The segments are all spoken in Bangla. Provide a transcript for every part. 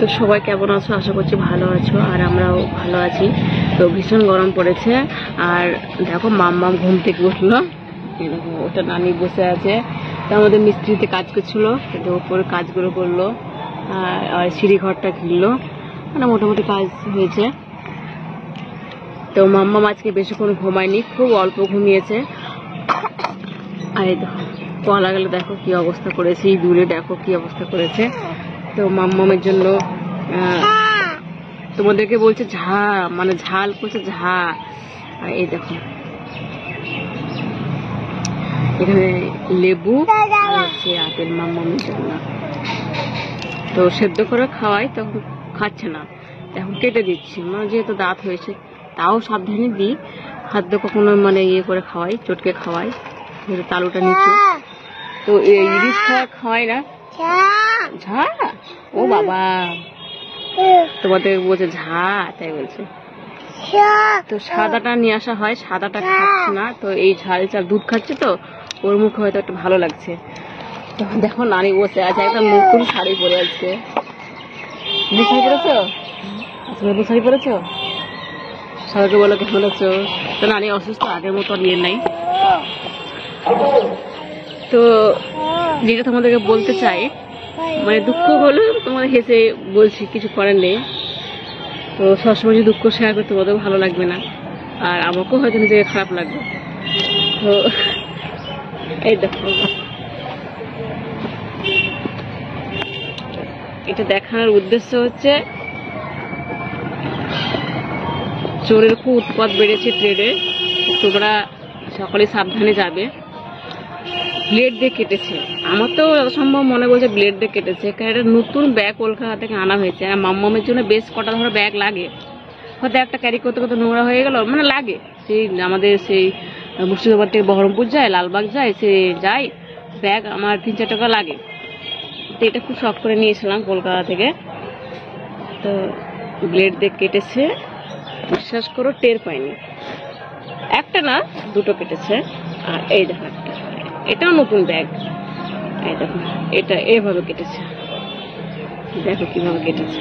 তো সবাই কেমন আছো? আশা করছি ভালো আছো, আর আমরাও ভালো আছি। তো ভীষণ গরম পড়েছে। আর দেখো মাম্মাম ঘুম থেকে উঠলো, এরকম ওটা নানি বসে আছে। তো আমাদের মিস্ত্রিতে কাজ করছিল, তো ওপরে কাজগুলো করলো আর সিঁড়ি ঘরটা ঘিরলো, মানে মোটামুটি কাজ হয়েছে। তো মাম্মাম আজকে বেশিক্ষণ ঘুমায়নি, খুব অল্প ঘুমিয়েছে। আর এই দেখো কলা গেলে দেখো কি অবস্থা করেছে, এই দূরে দেখো কি অবস্থা করেছে। তো মাম্মামের জন্য তোমাদেরকে বলছে মানে ঝাল করছে ঝা। আর এই দেখো এখানে লেবু আর হচ্ছে আপেল মাম্মামের জন্য। তো সেদ্ধ করে খাওয়াই, তখন খাচ্ছে না, এখন কেটে দিচ্ছি, মানে যেহেতু দাঁত হয়েছে তাও সাবধানে দিই। খাদ্য কখনো মানে ইয়ে করে খাওয়াই, চটকে খাওয়াই, যেহেতু তালুটা নিচে। তো ইলিশ খাওয়াই না ঝা। ও বাবা, তোমাদের বলছে ঝা, তাই বলছে। তো সাদাটা নিয়ে আসা হয়, সাদাটা খাচ্ছে না, তো এই ঝাল চাল দুধ খাচ্ছে, তো ওর মুখে হয়তো একটু ভালো লাগছে। তো দেখো নানি বসে আছে, একটা নতুন শাড়ি পরে আছে। নতুন শাড়ি পরেছো? আচ্ছা, নতুন শাড়ি পরেছো? সবাইকে বলো কেমন আছো। তো নানি অসুস্থ, আগের মতো আর ইয়ে নাই। তো যেটা তোমাদেরকে বলতে চাই, মানে দুঃখ হলো তোমাদের হেসে বলছি, কিছু করার নেই। তো সবসময় যদি দুঃখ শেয়ার করতে তোমাদের ভালো লাগবে না, আর আমাকেও হয়তো নিজেকে খারাপ লাগবে। তো এই দেখো এটা দেখানোর উদ্দেশ্য হচ্ছে চোরের খুব উৎপাত বেড়েছে ট্রেনে, তোমরা সকলে সাবধানে যাবে। ব্লেড দিয়ে কেটেছে, আমার তো সম্ভব মনে বলছে ব্লেড দিয়ে কেটেছে, কারণ এটা নতুন ব্যাগ কলকাতা থেকে আনা হয়েছে। আর মাম্মামের জন্য বেশ কটা ধরো ব্যাগ লাগে, হয়তো একটা ক্যারি করতে করতে নোংরা হয়ে গেল, মানে লাগে। সেই আমাদের সেই মুর্শিদাবাদ থেকে বহরমপুর যায়, লালবাগ যায়, সে যায় ব্যাগ আমার 3-4 টাকা লাগে। তো এটা খুব শখ করে নিয়েছিলাম কলকাতা থেকে। তো ব্লেড দিয়ে কেটেছে, বিশ্বাস করো টের পাইনি, একটা না দুটো কেটেছে। আর এই দেখো একটা, এটাও নতুন ব্যাগ, এই দেখো এটা এভাবে কেটেছে, দেখো কিভাবে কেটেছে।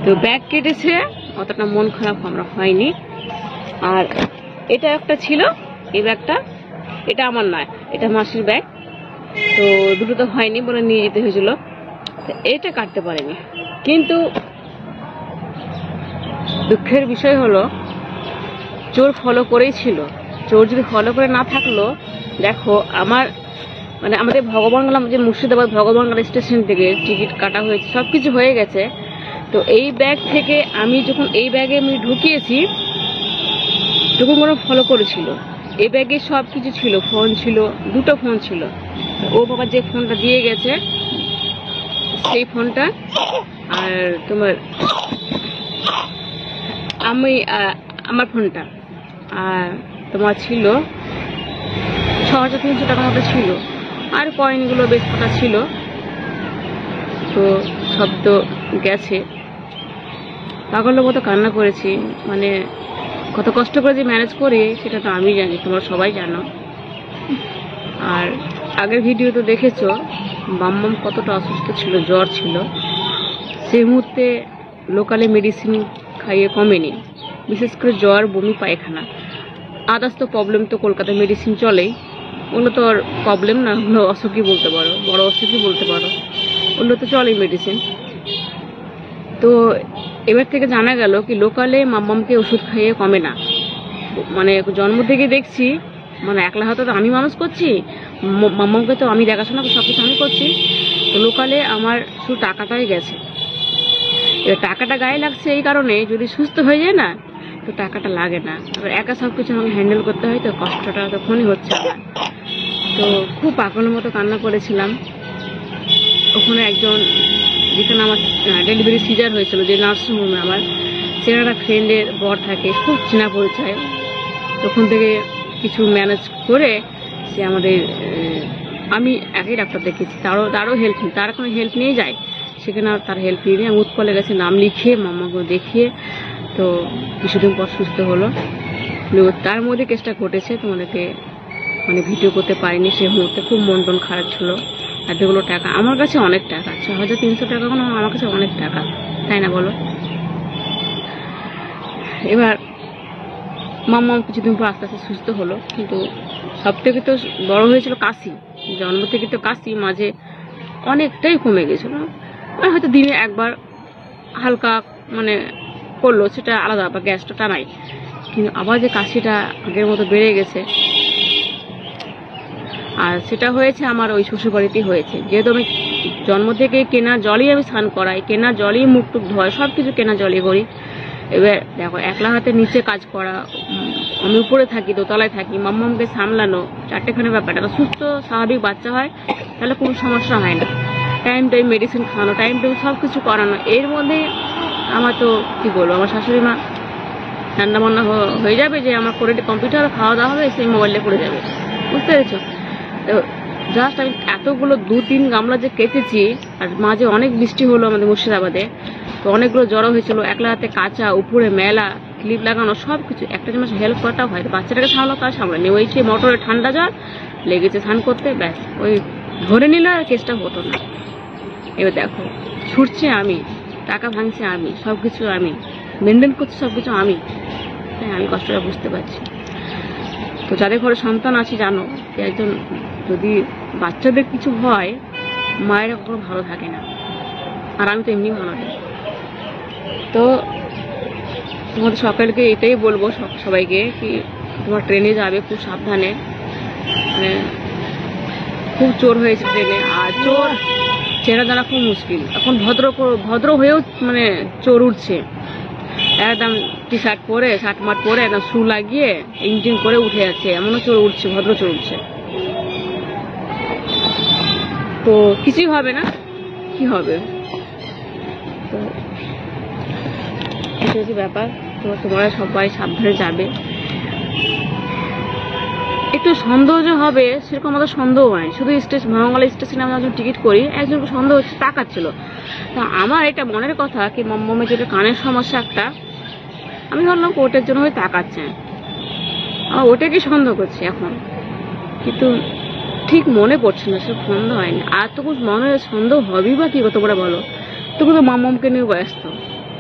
তো ব্যাগ কেটেছে, অতটা মন খারাপ আমরা হয়নি। আর এটা একটা ছিল, এই ব্যাগটা, এটা আমার নয়, এটা মাসির ব্যাগ। তো দুটো তো হয়নি বলে নিয়ে যেতে হয়েছিল, এটা কাটতে পারেনি। কিন্তু দুঃখের বিষয় হলো চোর ফলো করেই ছিল। চোর যদি ফলো করে না থাকলো, দেখো আমার মানে আমাদের ভগবানগোলা, যে মুর্শিদাবাদ ভগবানগোলা স্টেশন থেকে টিকিট কাটা হয়েছে, সবকিছু হয়ে গেছে। তো এই ব্যাগ থেকে আমি যখন এই ব্যাগে আমি ঢুকিয়েছি, তখন কোনো ফলো করেছিল। এই ব্যাগে সব কিছু ছিল, ফোন ছিল, দুটো ফোন ছিল। ও বাবা যে ফোনটা দিয়ে গেছে সেই ফোনটা, আর তোমার আমার ফোনটা, আর তোমার ছিল 6,300 টাকার মতো ছিল, আর কয়েনগুলো বেশ কটা ছিল। তো সব তো গেছে। পাগলের মতো কান্না করেছি, মানে কত কষ্ট করে যে ম্যানেজ করি সেটা তো আমি জানি, তোমরা সবাই জানো। আর আগের ভিডিও তো দেখেছো মাম্মাম কতটা অসুস্থ ছিল, জ্বর ছিল। সেই মুহূর্তে লোকালে মেডিসিন খাইয়ে কমেনি, বিশেষ করে জ্বর, বমি, পায়খানা। আদার্স তো প্রবলেম তো কলকাতায় মেডিসিন চলেই, ওগুলো তো আর প্রবলেম না, ওগুলো অসুখই বলতে পারো, বড় অসুখই বলতে পারো, ওগুলো তো চলেই মেডিসিন। তো এবার থেকে জানা গেল কি লোকালে মাম্মামকে ওষুধ খাইয়ে কমে না। মানে জন্ম থেকে দেখছি, মানে একলা হয়তো আমি মানুষ করছি, মাম্মামকে তো আমি দেখাশোনা সব কিছু আমি করছি। তো লোকালে আমার শুধু টাকাটাই গেছে। এবার টাকাটা গায়ে লাগছে এই কারণে, যদি সুস্থ হয়ে যায় না তো টাকাটা লাগে না। এবার একা সব কিছু আমাকে হ্যান্ডেল করতে হয়, তো কষ্টটা তখনই হচ্ছে আমার। তো খুব পাগলের মতো কান্না করেছিলাম। ওখানে একজন, যেখানে আমার ডেলিভারি সিজার হয়েছিল, যে নার্সিংহোমে আমার, সেখানে একটা ফ্রেন্ডের বর থাকে, খুব চেনা পরিচয়। তখন থেকে কিছু ম্যানেজ করে সে আমাদের, আমি একই ডাক্তার দেখেছি, তারও হেল্প নিই, তার কোনো হেল্প নিয়ে যায়, সেখানে আর তার হেল্প নিয়ে আমি উৎকলে গেছে নাম লিখিয়ে মাম্মাকে দেখিয়ে। তো কিছুদিন পর সুস্থ হলো। তার মধ্যে কেসটা ঘটেছে, তোমাদেরকে মানে ভিডিও করতে পারিনি, সে মুহূর্তে খুব মন টন খারাপ ছিল, এতগুলো টাকা আমার কাছে অনেক টাকা, 6,300 টাকা কোনো আমার কাছে অনেক টাকা, তাই না বলো? এবার মাম্মা কিছুদিন পর আস্তে আস্তে সুস্থ হলো, কিন্তু সব থেকে তো বড় হয়েছিল কাশি। জন্ম থেকে তো কাশি, মাঝে অনেকটাই কমে গেছিল, হয়তো দিনে একবার হালকা মানে করলো, সেটা আলাদা, বা গ্যাসটা টানাই। কিন্তু আবার যে কাশিটা আগের মতো বেড়ে গেছে, আর সেটা হয়েছে আমার ওই শ্বশুরবাড়িতেই হয়েছে। যেহেতু আমি জন্ম থেকে কেনা জলই আমি স্নান করাই, কেনা জলই মুখ টুক ধোয়, সব কিছু কেনা জলই করি। এবার দেখো একলা হাতে নিচে কাজ করা, আমি উপরে থাকি, দোতলায় থাকি, মাম্মামকে সামলানো, চারটেখানে ব্যাপারটা সুস্থ স্বাভাবিক বাচ্চা হয় তাহলে কোনো সমস্যা হয় না। টাইম টাইম মেডিসিন খাওয়ানো, টাইম টাইম সব কিছু করানো। এর মধ্যে আমার তো কি বলবো, আমার শাশুড়ি মা রান্না বান্না হয়ে যাবে, যে আমার করে কম্পিউটার খাওয়া দাওয়া হবে, সেই মোবাইলে পড়ে যাবে, বুঝতে পেরেছো? তো জাস্ট আমি এতগুলো 2-3 গামলা যে কেটেছি, আর মাঝে অনেক বৃষ্টি হলো আমাদের মুর্শিদাবাদে, তো অনেকগুলো জড়ো হয়েছিল, একলা হাতে কাঁচা, উপরে মেলা, ক্লিপ লাগানো, সব কিছু। একটা জিনিস হেল্প করাটাও হয়, বাচ্চাটাকে সামলাও, তার সামলানি, ওই সে মোটরে ঠান্ডা জল লেগেছে স্নান করতে, ব্যাস ওই ধরে নিলে আর কেসটা হতো না। এবার দেখো ছুটছে আমি, টাকা ভাঙছে আমি, সব কিছু আমি মেনটেন করছি, সব কিছু আমি, হ্যাঁ আমি কষ্টটা বুঝতে পারছি। তো যাদের ঘরে সন্তান আছে জানো যে একজন যদি বাচ্চাদের কিছু হয়, মায়েরা কখনো ভালো থাকে না, আর আমি তো এমনি ভালো নেই। তো তোমাদের সকালকে এটাই বলবো সবাইকে, কি তোমার ট্রেনে যাবে খুব সাবধানে, মানে খুব চোর হয়েছে ট্রেনে, আর চোর চেনা জানা খুব মুশকিল এখন। ভদ্র হয়েও মানে চোর উঠছে, একদম টি শার্ট পরে, শার্ট মাট পরে, একদম শু লাগিয়ে ইঞ্জিন করে উঠে যাচ্ছে, এমনও চোর উঠছে, ভদ্র চোর উঠছে। তো কিছুই হবে না, কি হবে? তো এটা হচ্ছে ব্যাপার। তো তোমরা সবাই সাবধানে যাবে। একটু সন্দেহ যে হবে সেরকম আমাদের সন্দেহ হয়, শুধু ভাঙাঙ্গালা স্টেশনে আমরা যখন টিকিট করি, একজনকে সন্দেহ হচ্ছে তাকাচ্ছিল। তা আমার এটা মনের কথা কি মাম্মামের যেটা কানের সমস্যা একটা, আমি ভাবলাম ওটার জন্য হয়তো তাকাচ্ছে, আমার ওটাকে সন্দেহ করছি এখন, কিন্তু ঠিক মনে পড়ছে না, সে সন্দেহ হয়নি। আর তবু মনে সন্দেহ হবেই বা কি কত করে বলো, তবু তো মাম্মামকে নিয়ে ব্যস্ত,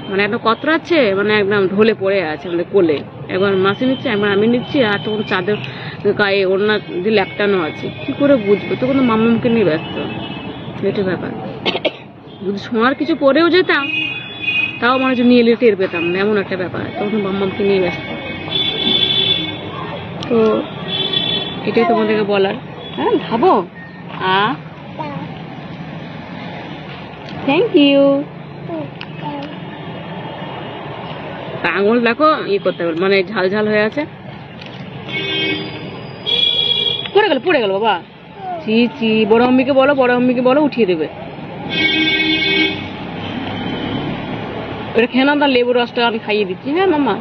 মানে একটা কতরাচ্ছে, মানে একদম ঢলে পড়ে আছে আমাদের কোলে, একবার মাসি নিচ্ছে, একবার আমি নিচ্ছি, আর তখন চাঁদের গায়ে ওড়না দিয়ে ল্যাপটানো আছে, কি করে বুঝবো? তখন তো মাম্মামকে নিয়ে ব্যস্ত, এটা ব্যাপার। যদি সোনার কিছু পরেও যেতাম তাও মনে হচ্ছে নিয়ে এলে টের পেতাম না, এমন একটা ব্যাপার, তখন মাম্মামকে নিয়ে ব্যস্ত। তো এটাই তোমাদেরকে বলার। হ্যাঁ ভাবো, থ্যাংক ইউ। আঙুল দেখো করতে হবে, মানে ঝাল ঝাল হয়ে আছে, পড়ে গেল বাবা, চি চি। বড় আম্মিকে বলো উঠিয়ে দেবে। ওটা খেয়ে না, তার লেবুর রসটা আমি খাইয়ে দিচ্ছি। হ্যাঁ মাম্মা।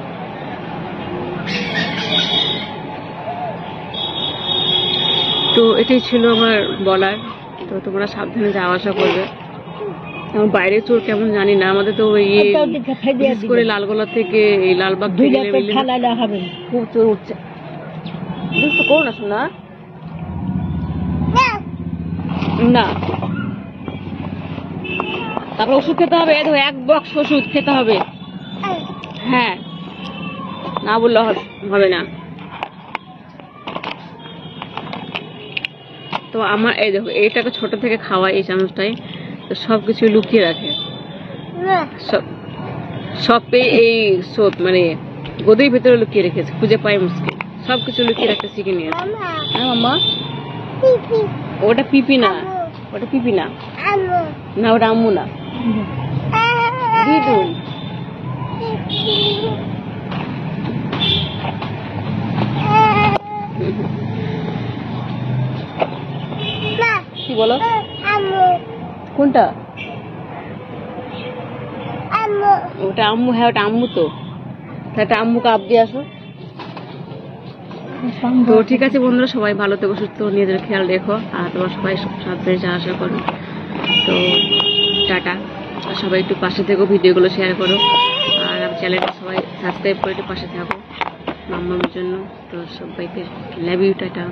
তো এটাই ছিল আমার বলার। তো তোমরা সাবধানে যাওয়া আসা করবে। বাইরে চোর কেমন জানি না, আমাদের তো বিশেষ করে লালগোলা থেকে এই লালবাগ খুব চোর উঠছে। দুষ্টু করো না শোনা, না তারপর ওষুধ খেতে হবে, 1 বক্স ওষুধ খেতে হবে। হ্যাঁ না বললে হবে না। তো আমার এই দেখো এইটাকে ছোট থেকে খাওয়াই, এই চামচটাই তো সবকিছু লুকিয়ে রাখে, সব এই সোপ মানে গদির ভেতরে লুকিয়ে রেখেছে, খুঁজে পাই মুশকিল, সবকিছু লুকিয়ে রাখতে শিখে নিয়েছে। হ্যাঁ মাম্মা, ওটা পিপি না, ওটা পিপি না, না ওটা আম্মু না, দিদুন। কি বলো? কোনটা? ওটা আম্মু। হ্যাঁ ওটা আম্মু। তো একটা আম্মুকে আপ দিয়ে আসো। তো ঠিক আছে বন্ধুরা, সবাই ভালো থেকো, সুস্থ, নিজেদের খেয়াল রেখো, আর তোমরা সবাই সাবধানে যাওয়া আসা করো। তো টাটা, সবাই একটু পাশে থেকো, ভিডিওগুলো শেয়ার করো, আর আমার চ্যানেলটা সবাই সাবস্ক্রাইব করে একটু পাশে থাকো মাম্মার জন্য। তো সবাইকে লাভ ইউ, টাটা।